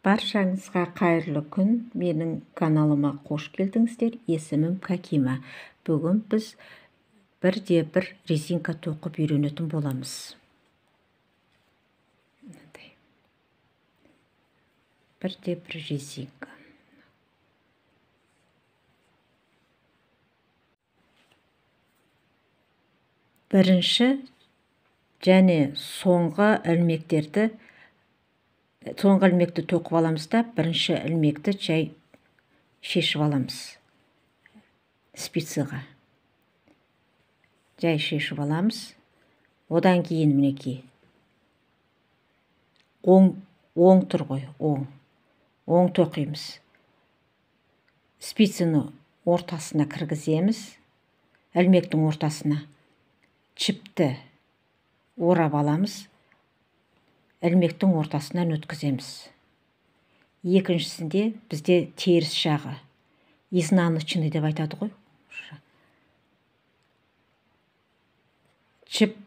Баршаңызға қайырлы күн. Менің каналыма қош келдіңіздер. Есімім Какима. Бүгін біз бірде-бір резинка тоқып үйренетін боламыз. Бірде-бір резинка. Бірінші және соңғы ілмекті тоқып аламыз да, бірінші ілмекті жай шешіп аламыз. Спицаға жай шешіп аламыз. Одан кейін мінекей оң тұр ғой, оң тоқимыз. Спицаны ортасына кіргіземіз, ілмектің ортасына чіпті орап аламыз, ілмектің ортасынан өткіземіз. Екіншісінде бізде теріс жағы, изнаночный деп айтады ғой. Чіп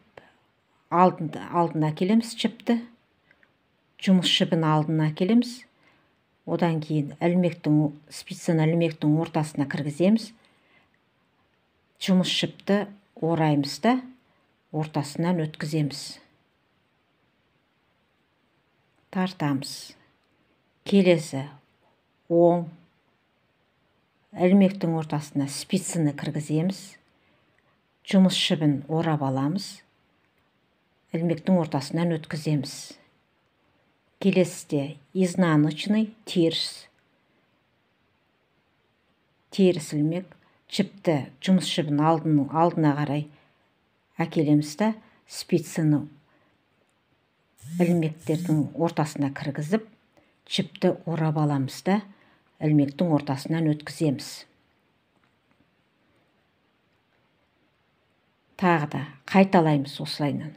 алдына келеміз, чіпті, жұмыс жібін алдына келеміз. Одан кейін спицаны ілмектің ортасына кіргіземіз. Жұмыс жіпті ораймыз да, ортасынан өткіземіз. Тартамыз. Келесі оң ілмектің ортасына спицаны кіргіземіз. Жұмыс жібін орап аламыз. Ілмектің ортасынан өткіземіз. Келесіде изнаночный, теріс ілмек, жіпті жұмыс жібін алдына қарай әкелеміз да, спицаны ілмектердің ортасына кіргізіп, жіпті орап аламыз да, ілмектің ортасынан өткіземіз. Тағы да қайталаймыз осылайынан.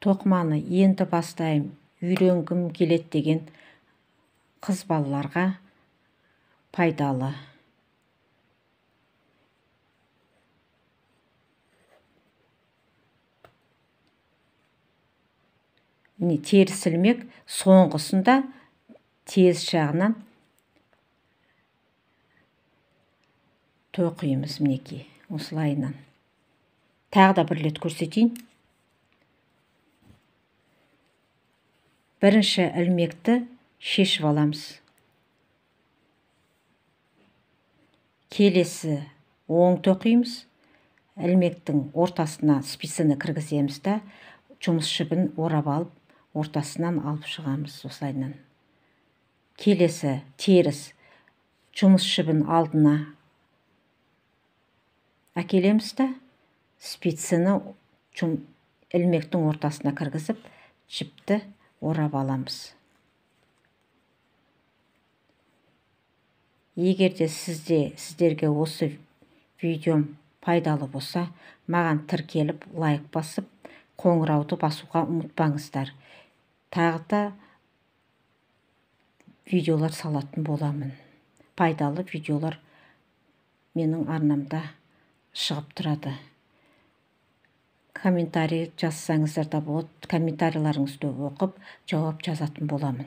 Тоқыманы енді бастайым, үйренгім келеді деген қыз балаларға пайдалы. Теріс ілмек соңғысында теріс жағынан тоқимыз, мінекей, осылайынан. Тағы да бір рет көрсетейін. Бірінші ілмекті шешіп аламыз. Келесі оң тоқимыз. Ілмектің ортасына спицаны кіргіземіз да, жұмыс жібін орап алып, ортасынан алып шығамыз осылайынан. Келесі теріс, жұмыс жібін алдына әкелеміз да, спицаны ілмектің ортасына кіргізіп, жіпті орап аламыз. Егер де сіздерге осы видеом пайдалы болса, маған тіркеліп, лайк басып, қоңырауды басуға ұмытпаңыздар. Тағы да видеолар салатын боламын. Пайдалы видеолар менің арнамда шығып тұрады. Комментарий жазсаңыздар да болады. Комментарийларыңызды оқып, жауап жазатын боламын.